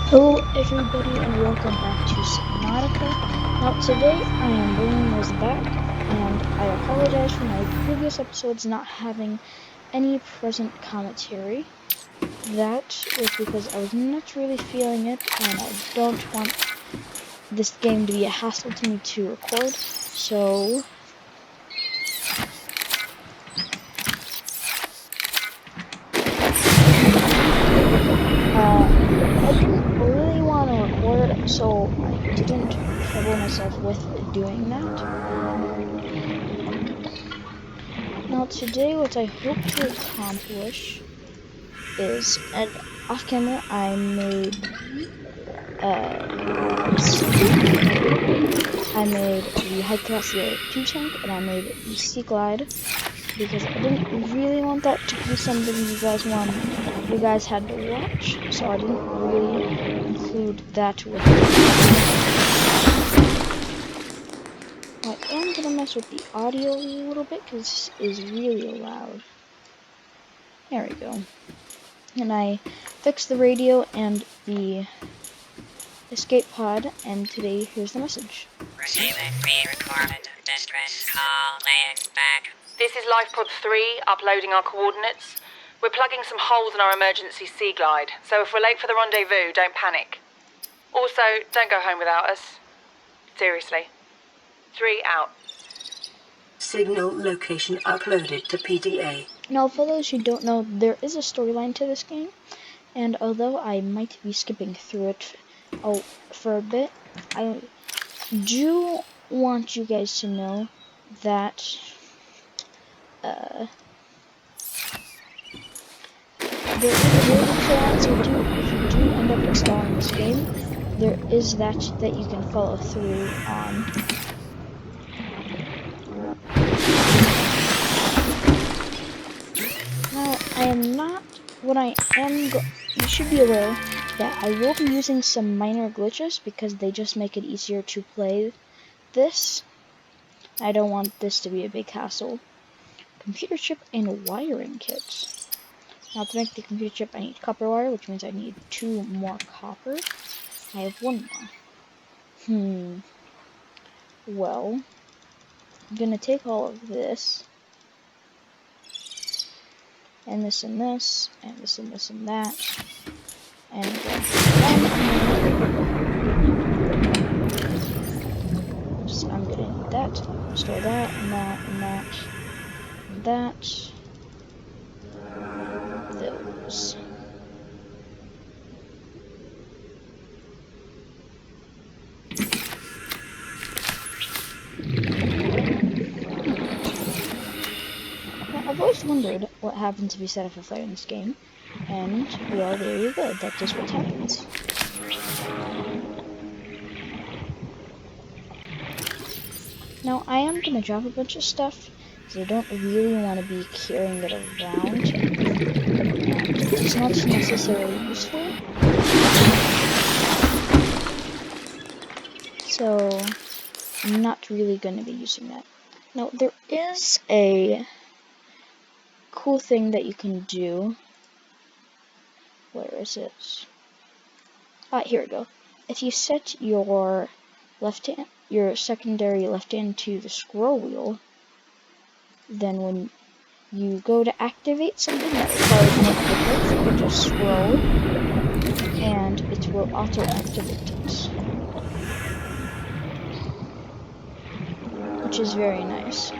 Hello everybody and welcome back to Subnautica. Now today I am bringing us back and I apologize for my previous episodes not having any present commentary. That was because I was not really feeling it and I don't want this game to be a hassle to me to record. So I didn't really want to record, so I didn't trouble myself with doing that. Now today what I hope to accomplish is, and off camera I made the High Class 2 tank and I made the Sea Glide because I didn't really want that to be something you guys had to watch, so I didn't really include that with it. I am gonna mess with the audio a little bit because this is really loud. There we go. And I fixed the radio and the escape pod, and today here's the message. Receiving pre-recorded distress call, laying back. This is LifePod 3, uploading our coordinates. We're plugging some holes in our emergency sea glide, so if we're late for the rendezvous, don't panic. Also, don't go home without us. Seriously. 3 out. Signal location uploaded to PDA. Now, for those who don't know, there is a storyline to this game, and although I might be skipping through it for a bit, I do want you guys to know that there is a really good chance if you do end up installing this game, there is that you can follow through on. Now, you should be aware that I will be using some minor glitches because they just make it easier to play this. I don't want this to be a big hassle. Computer chip and wiring kits. Now to make the computer chip I need copper wire, which means I need 2 more copper. I have 1 more. Well, I'm gonna take all of this. And this and this, and this and this and that. And so I'm gonna need that, store that, and that, and that, and that. Those. I've always wondered what happens if you set off a fire in this game, and well, there you go, that is what happens. Now, I am going to drop a bunch of stuff, because I don't really want to be carrying it around, and it's not necessarily useful. So, I'm not really going to be using that. Now, there is a cool thing that you can do. Where is it? Here we go. If you set your secondary left hand to the scroll wheel, then when you go to activate something that requires multiple clicks, you just scroll, and it will auto-activate it, which is very nice.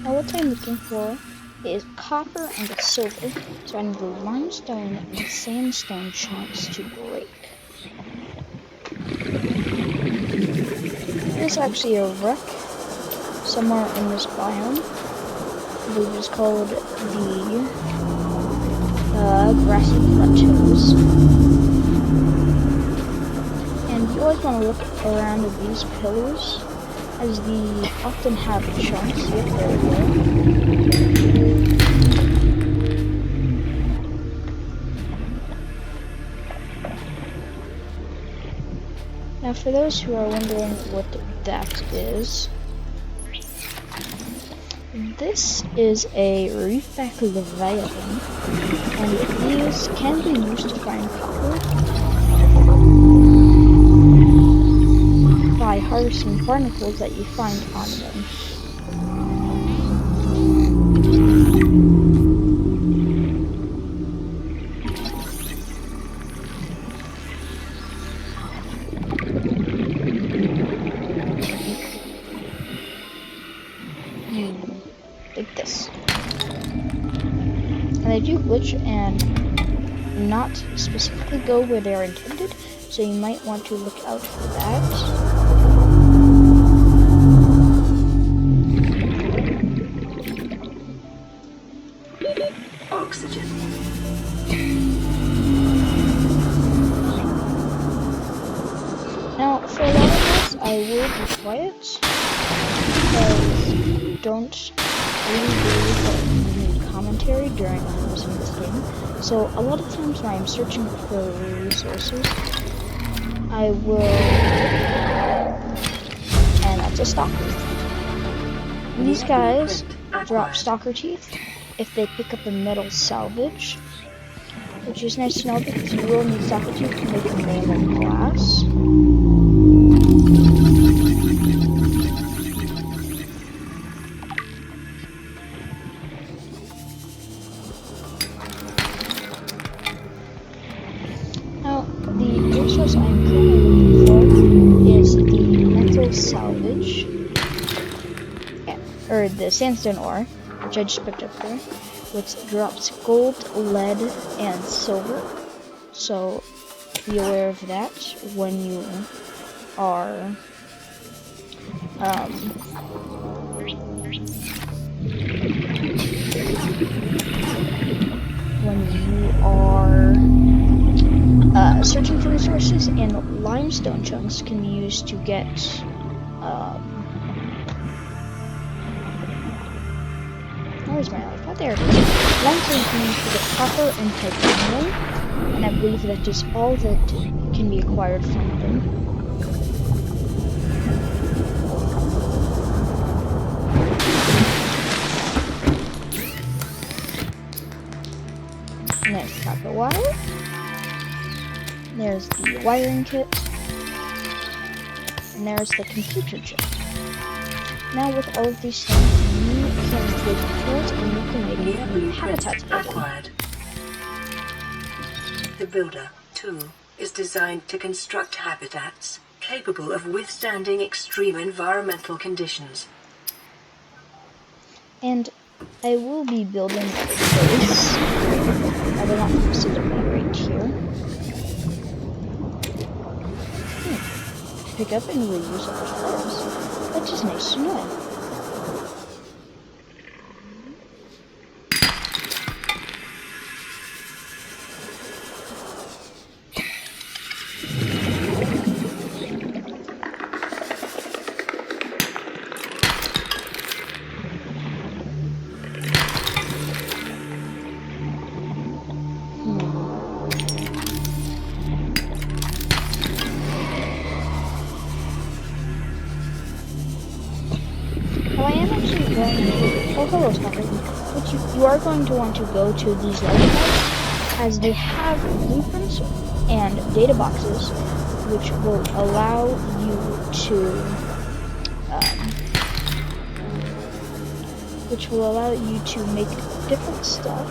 What I'm looking for is copper and a silver, so I need the limestone and sandstone chunks to break. There's actually a wreck somewhere in this biome. I believe it's called the Grassy Plateaus. And you always want to look around at these pillars, as they often have chunks. There we go. for those who are wondering what that is, this is a reefback leviathan, and these can be used to find copper by harvesting barnacles that you find on them. Like this. And they do glitch and not specifically go where they are intended, so you might want to look out for that. Oxygen. Now, for a lot of this, I will be quiet, because don't really believe that you need commentary during using this game. So a lot of times when I'm searching for resources, I will, and that's a stalker. These guys drop stalker teeth if they pick up a metal salvage, which is nice to know because you will need stalker teeth to make a normal glass. Now, the resource I'm currently looking for is the metal salvage, or the sandstone ore, which I just picked up there, which drops gold, lead, and silver. So be aware of that when you are searching for resources, and limestone chunks can be used to get where's my life? Oh, there it is. Limestone can be used to get copper and titanium, and I believe that is all that can be acquired from them. And there's the copper wire. There's the wiring kit. And there's the computer chip. Now with all of these things, you can make tools and you can make New habitats blueprint building. acquired. The Builder tool is designed to construct habitats capable of withstanding extreme environmental conditions. And I will be building a base. I will not consider that right here. Pick up and reuse other parts. That's just nice to know. Well, I am actually going to... Oh, hello, Stalker. But you are going to want to go to these websites, as they have blueprints and data boxes, which will allow you to make different stuff.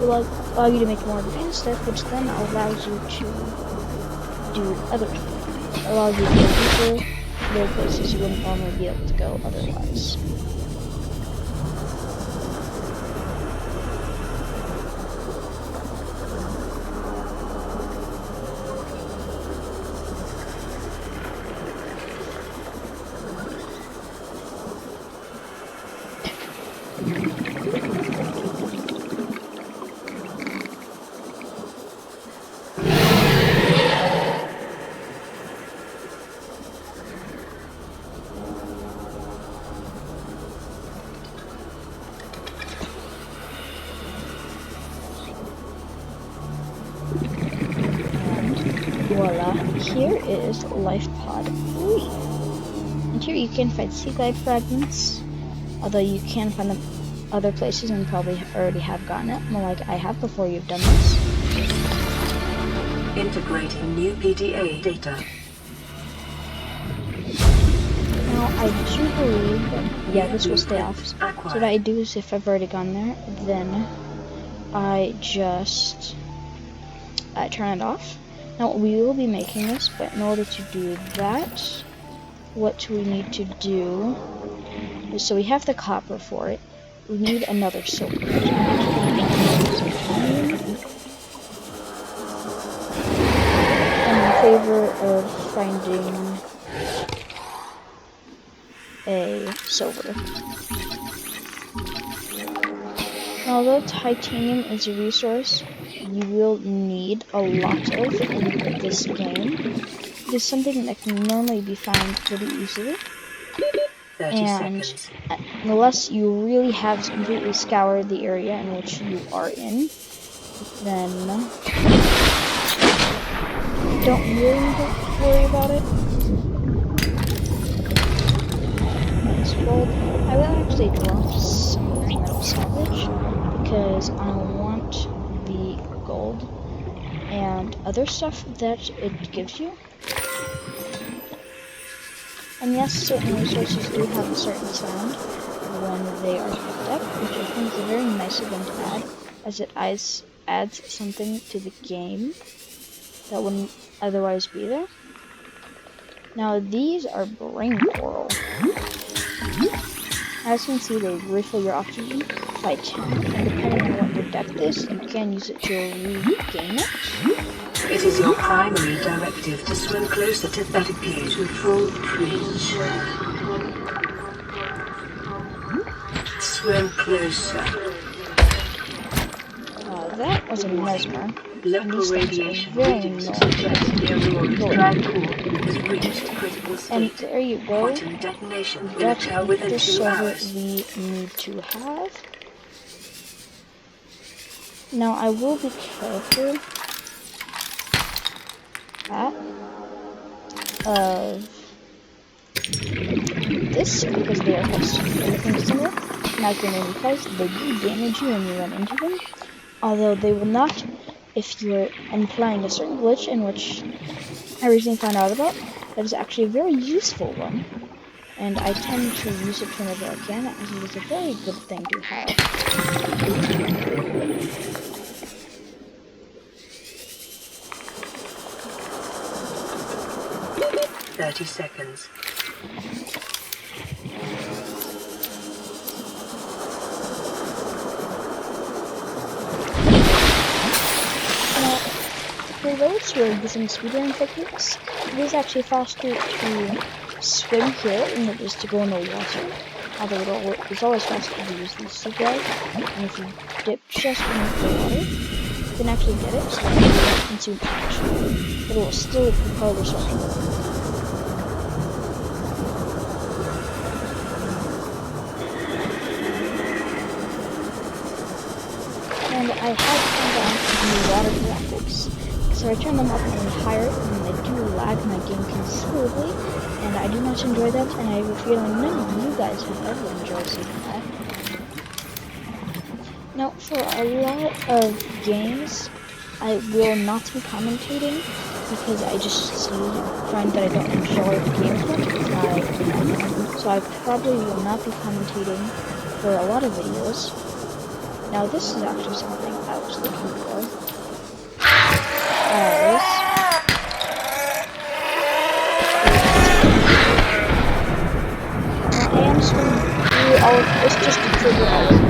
Will allow you to make more advanced stuff, which then allows you to do other stuff. Allows you to go deeper. There are places you wouldn't normally be able to go otherwise. Voila, here is Life Pod 3. And here you can find sea glide fragments, although you can find them other places and probably already have gotten it, more like I have before you've done this. Integrating new PDA data. Now, I do believe that, yeah, this will stay off. So what I do is if I've already gone there, then I just turn it off. Now, we will be making this, but in order to do that, what we need to do is, so we have the copper for it, we need another silver. So I'm actually in favor of finding a silver. Although titanium is a resource you will need a lot of in this game, it is something that can normally be found pretty easily. 30 And seconds. unless you really have completely scoured the area in which you are in, then don't really need to worry about it. Nice gold. I will actually drop some metal salvage because I want the gold and other stuff that it gives you. And yes, certain resources do have a certain sound when they are picked up, which I think is very nice of them to add, as it adds something to the game that wouldn't otherwise be there. Now these are brain coral. As you can see, they refill your oxygen by 10, and depending on what your depth is, you can use it to regain it. It is your primary directive to swim closer to that appears to full bridge. Swim closer. That was a mesmer. And Local these things radiation are very readings annoying. suggest the Aurora's drive core has reached critical And state. there you go. Quantum detonation will That's occur within the 2 silver hours. we need to have. Now I will be careful of this because they are everything similar. Now because they do damage you when you run into them, although they will not if you're implying a certain glitch in which I recently found out about. That is actually a very useful one, and I tend to use it whenever I can, as it is a very good thing to have. 30 seconds. Now, for those who are using speedrunning techniques, it is actually faster to swim here than it is to go in the water. Although it's always faster to use the sea glide, and if you dip just beneath the water, you can actually get it so that you don't consume action, but it will still propel the ship. And I have turned on the water graphics, so I turn them up and higher, and they do lag my game considerably, and I do not enjoy that, and I have a feeling none of you guys would ever enjoy seeing that. Now, for a lot of games, I will not be commentating, because I just find that I don't enjoy the game as much. So I probably will not be commentating for a lot of videos. Now this is actually something I was looking for. This. Now I am swimming through all of this just to trigger all of them.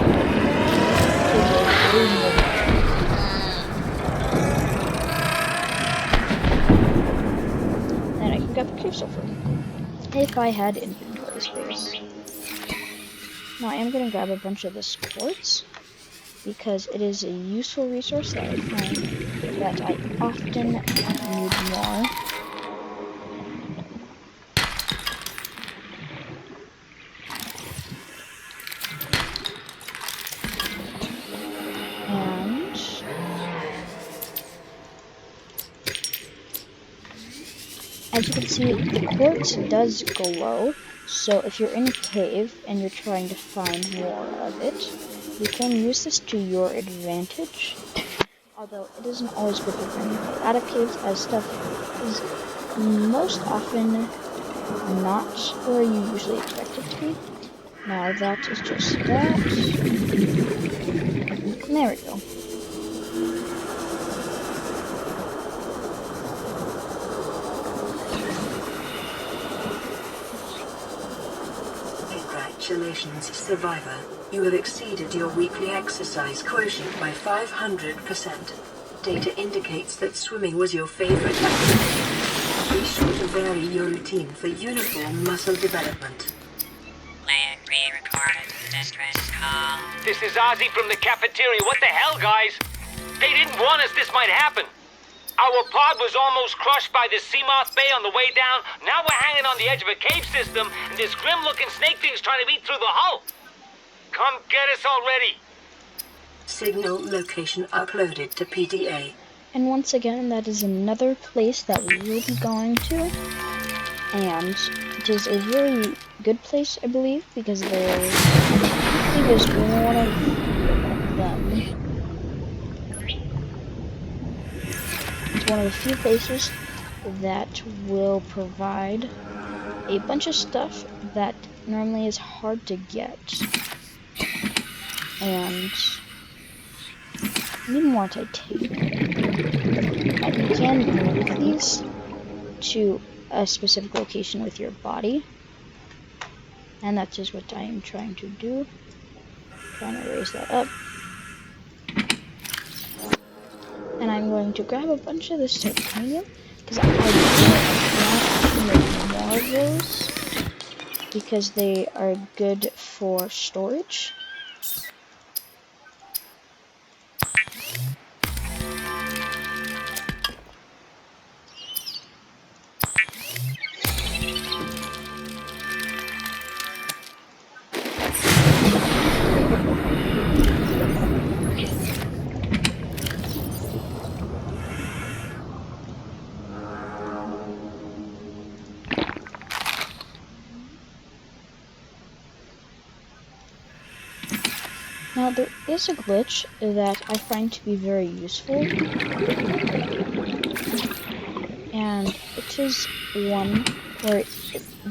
And I can get the cube silver. If I had inventory space. Now I am going to grab a bunch of this quartz, because it is a useful resource that I find that I often need more. And as you can see, the quartz does glow. So if you're in a cave and you're trying to find more of it, you can use this to your advantage. Although it isn't always good to bring it out of caves, as stuff is most often not where you usually expect it to be. Now that is just that. And there we go. Congratulations, survivor. You have exceeded your weekly exercise quotient by 500%. Data indicates that swimming was your favorite activity. Be sure to vary your routine for uniform muscle development. Plan pre-recorded distress call. This is Ozzy from the cafeteria. What the hell, guys? They didn't warn us this might happen. Our pod was almost crushed by the Seamoth Bay on the way down. Now we're hanging on the edge of a cave system, and this grim-looking snake thing's trying to eat through the hull. Come get us already. Signal location uploaded to PDA. And once again, that is another place that we will be going to. And it is a very good place, I believe, because there's one of them. It's one of the few places that will provide a bunch of stuff that normally is hard to get. And I need more titanium. And you can move these to a specific location with your body. And that is what I am trying to do. Trying to raise that up. And I'm going to grab a bunch of this titanium because I do want to make more of those because they are good for storage. Now there is a glitch that I find to be very useful, and it is one where it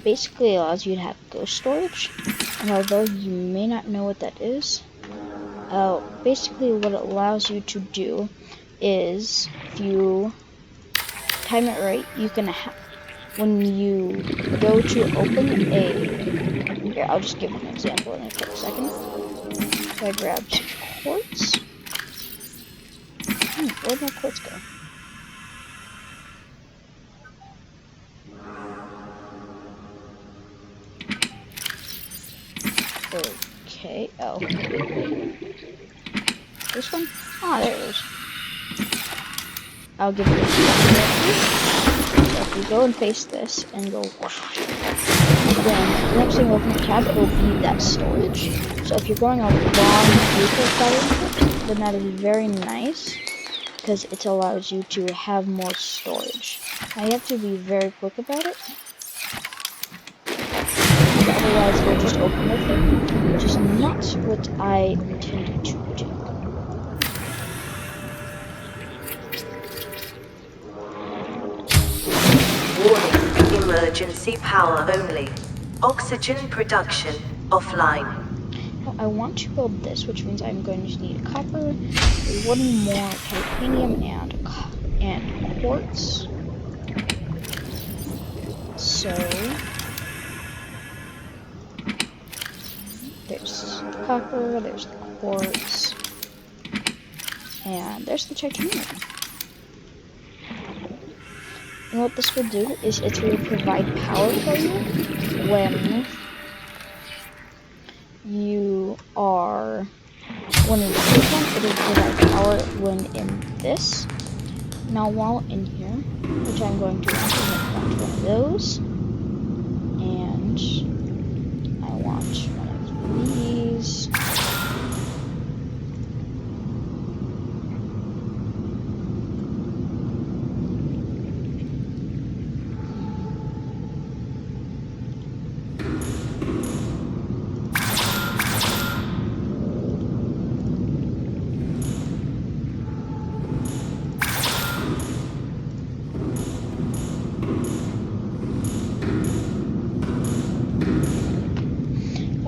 basically allows you to have ghost storage, and although you may not know what that is, basically what it allows you to do is, if you time it right, you can when you go to open here, I'll just give an example in a quick second. So I grabbed some quartz. Where'd my quartz go? Okay, oh. This one? Ah, there it is. I'll give it a So if you go and face this and go whoosh, then the next thing you open the tab, it will be that storage. So if you're going a long vehicle pattern, then that is very nice because it allows you to have more storage. Now you have to be very quick about it. Otherwise you'll just open with it, which is not what I intended to do. Warning, emergency power only. Oxygen production offline. I want to build this, which means I'm going to need copper, one more titanium, and quartz. So there's the copper, there's the quartz, and there's the titanium. And what this will do is it will provide power for you when you sleep on, it will provide power when in this. Now while in here, which I'm going to want one of those, and I want one of these.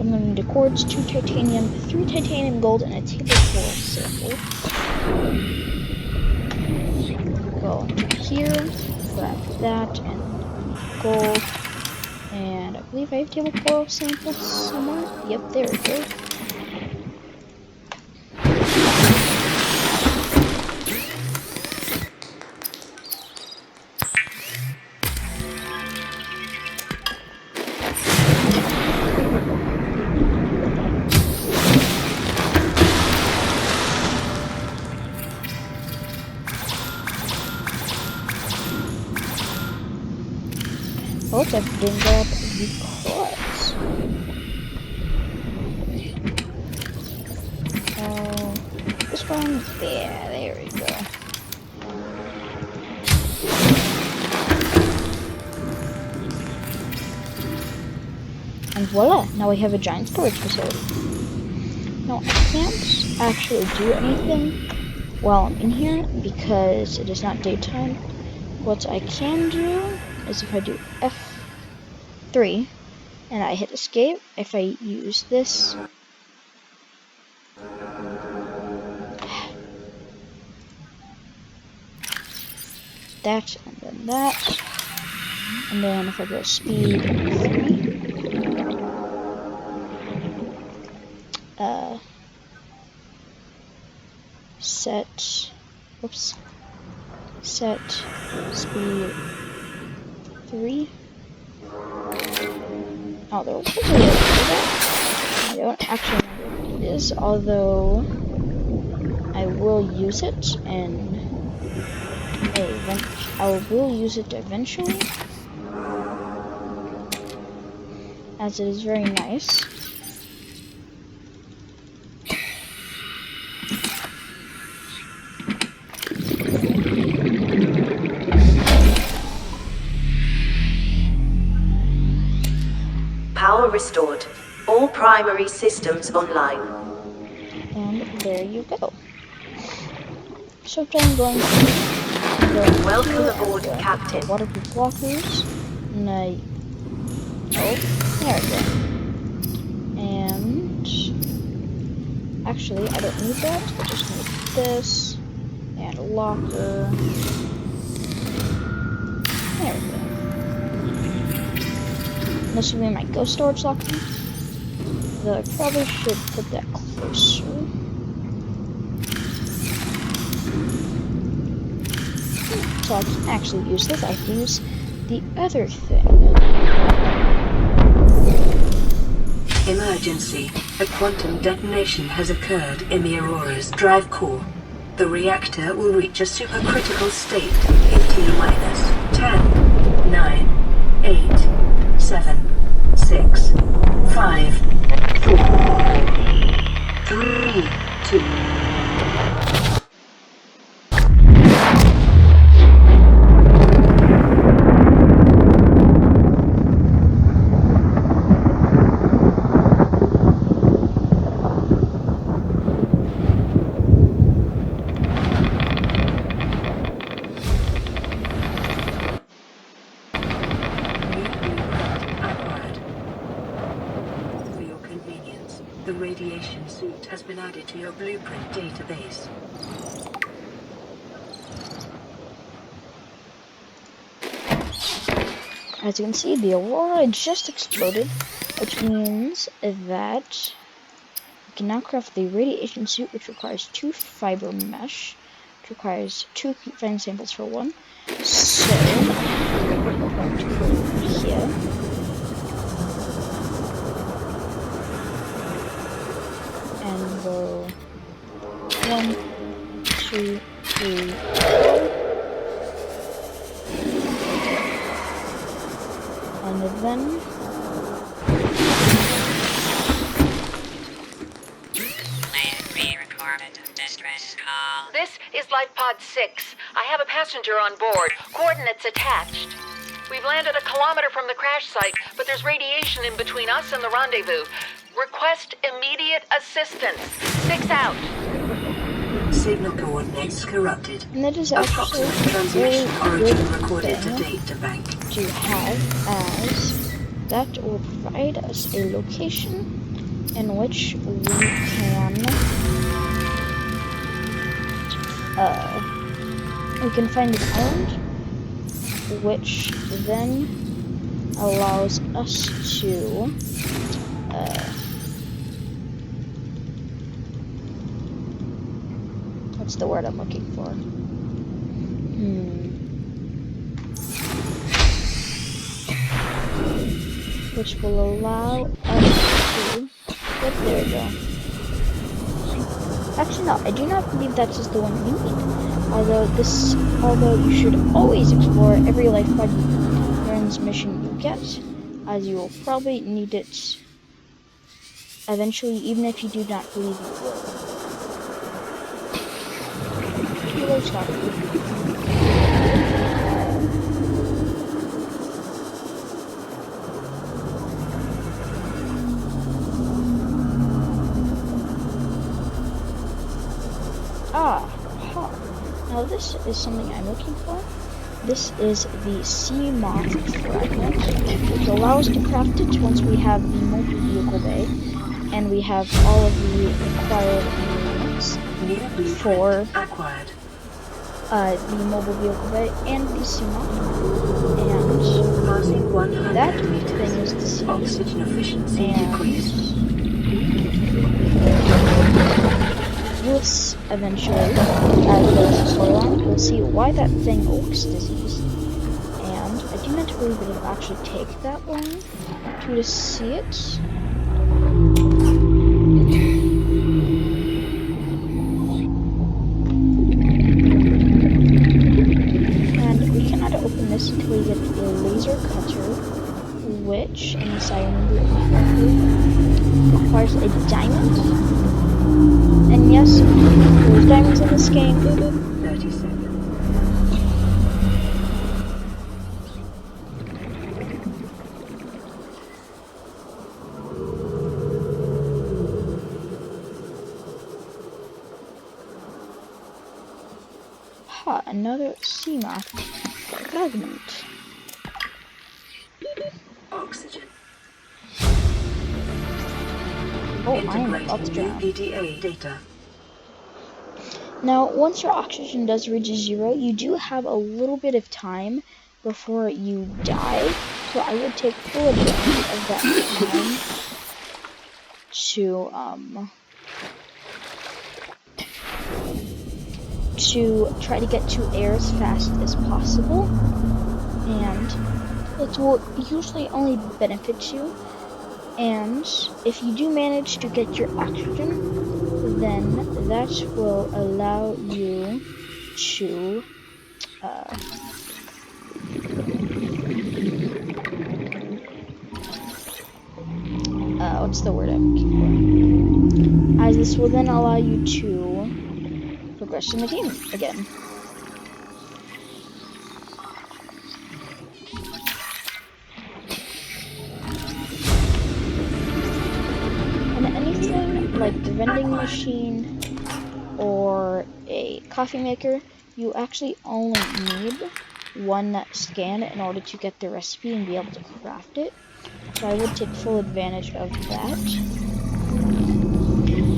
I'm going to need a quartz, 2 titanium, 3 titanium gold, and a table for sample. Go into here, grab that, and gold. And I believe I have table coral samples somewhere. Yep, there we go. Oh, I didn't grab the quartz. This one, yeah, there we go. And voila, now we have a giant storage facility. Now, I can't actually do anything while I'm in here because it is not daytime. What I can do is if I do F3 and I hit escape, if I use this, that, and then if I go speed 3, set speed 3. Oh, there was probably a way to do that. I don't actually remember what it is, although I will use it eventually, as it is very nice. Power restored. All primary systems online. And there you go. So I'm going to Welcome aboard, Captain. Waterproof blockers. And oh, there we go. And actually, I don't need that. I just need this and a locker. There we go. This will be my ghost storage locker. Though I probably should put that closer. So I can actually use this. I have to use the other thing. Emergency. A quantum detonation has occurred in the Aurora's drive core. The reactor will reach a supercritical state in T-minus 10, 9, 8, 7, 6, 5, 4, 3, 2. The radiation suit has been added to your blueprint database. As you can see, the Aurora just exploded, which means that we can now craft the radiation suit, which requires 2 fiber mesh, which requires 2 fine samples for 1. So we're going to go here. And go 1, 2, 3, 4. And then Distress call. This is Life Pod 6. I have a passenger on board. Coordinates attached. We've landed a kilometer from the crash site, but there's radiation in between us and the rendezvous. Request immediate assistance. 6 out. Signal coordinates corrupted. and that is actually Approximate a very transmission origin good recorded to thing data bank. to have, as that will provide us a location in which we can find an island, which then allows us to what's the word I'm looking for? Which will allow us to there we go. Actually no, I do not believe that is the one we need. Although you should always explore every life body mission you get, as you will probably need it eventually, even if you do not believe you will. Hello, stop. Now this is something I'm looking for. This is the sea moth fragment, which allows us to craft it once we have the mobile vehicle bay, and we have all of the required units for the mobile vehicle bay and the sea moth. And that thing is the sea Oxygen efficiency and decreased. you'll eventually, as there's a storyline, you'll see why that thing looks diseased. And I do not believe it'll actually take that long to see it. And we cannot open this until we get the laser cutter, which, unless I remember correctly, requires a diamond. And yes, there's diamonds in this game. 30 seconds. Ha, another sea moth fragment. Oxygen. Oh, I am about to Integrating drown. new PDA data. Now, once your oxygen does reach 0, you do have a little bit of time before you die. So I would take full advantage of that time to try to get to air as fast as possible. And it will usually only benefit you. And if you do manage to get your oxygen, then that will allow you to what's the word I'm looking for? As this will then allow you to progress in the game again. Like the vending machine or a coffee maker, you actually only need one scan in order to get the recipe and be able to craft it. So I would take full advantage of that.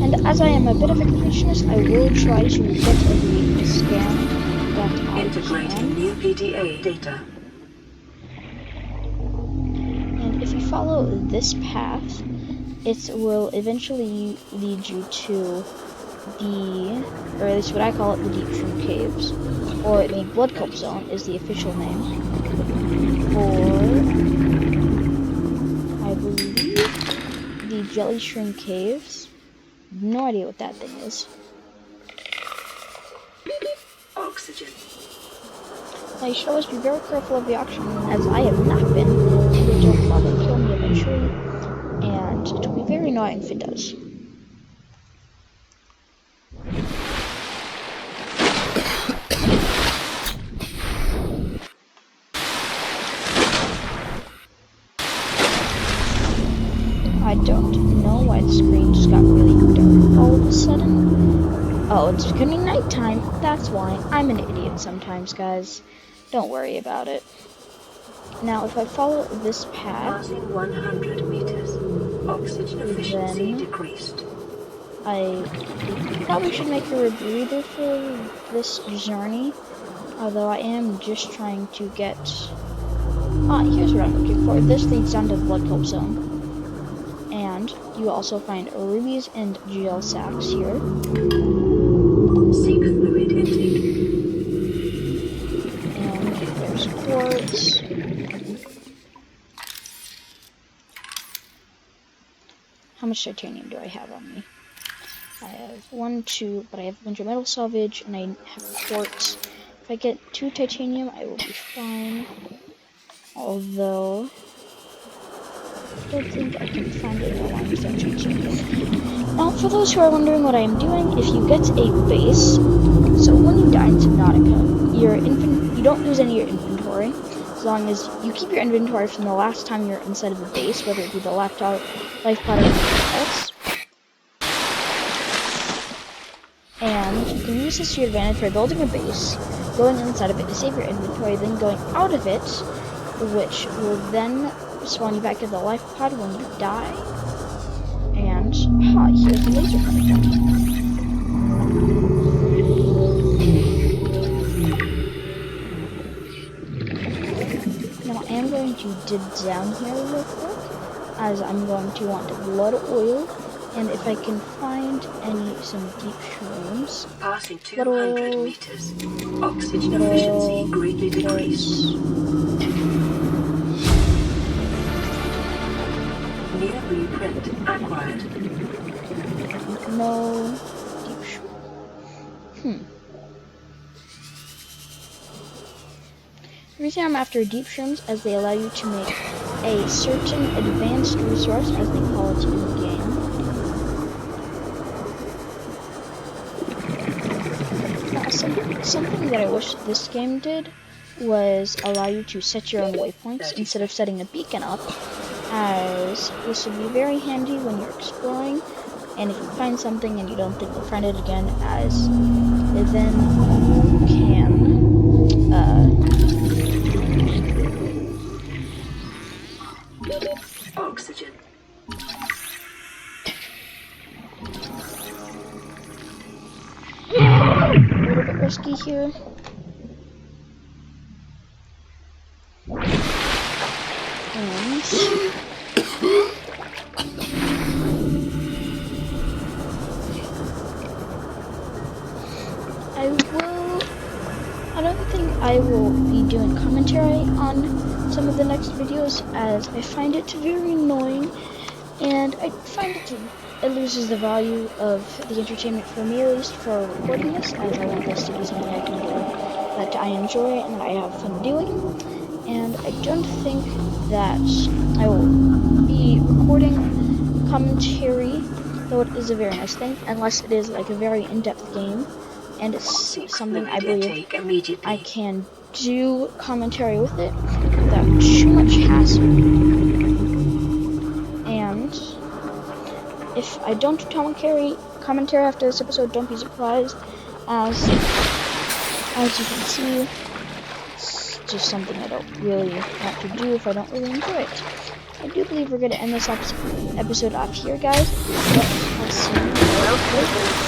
And as I am a bit of a completionist, I will try to get every scan that I Integrating can. new PDA data. And if you follow this path, it will eventually lead you to the, or at least what I call it, the Deep Shroom Caves, or the Blood Cult Zone is the official name, or I believe the Jelly Shroom Caves. No idea what that thing is. Oxygen. Now you should always be very careful of the oxygen, as I have not been. It will probably kill me eventually, and it will be very annoying if it does. I don't know why the screen just got really dark all of a sudden. Oh, it's becoming nighttime. That's why. I'm an idiot sometimes, guys. Don't worry about it. Now, if I follow this path, Passing 100 meters. Oxygen efficiency Then decreased. I probably should make a rebreather for this journey, although I am just trying to get... here's what I'm looking for. This leads down to the blood club zone. And you also find rubies and gel sacks here. Seek fluid intake. And there's quartz. How much titanium do I have on me? I have 1, 2, but I have a bunch of metal salvage, and I have quartz. If I get 2 titanium, I will be fine. Although, I don't think I can find it along with that titanium. Now, for those who are wondering what I am doing, if you get a base, so when you die in Subnautica, you don't lose any of your inventory, as long as you keep your inventory from the last time you're inside of the base, whether it be the laptop, life pod, or anything else. And you can use this to your advantage by building a base, going inside of it to save your inventory, then going out of it, which will then spawn you back to the life pod when you die. And, here's the laser coming down. Now I am going to dig down here real quick, as I'm going to want blood oil, and if I can find some deep shrooms. Passing 200 meters. Oxygen efficiency greatly decreased. New blueprint acquired. No deep shroom. The reason I'm after deep shrooms is they allow you to make a certain advanced resource, as they call it in the game. Something that I wish this game did was allow you to set your own waypoints instead of setting a beacon up, as this would be very handy when you're exploring, and if you find something and you don't think you'll find it again, as then you can oxygen. A little bit risky here. And I don't think I will be doing commentary on some of the next videos, as I find it very annoying, and I find it loses the value of the entertainment for me, at least for recording this, as I want this to be something I can do that I enjoy and that I have fun doing. And I don't think that I will be recording commentary, though it is a very nice thing, unless it is like a very in-depth game, and it's something I believe I can do commentary with it without too much hassle. And if I don't do commentary after this episode, don't be surprised, as you can see, it's just something I don't really want to do if I don't really enjoy it. I do believe we're going to end this episode off here, guys. But I'll see you later.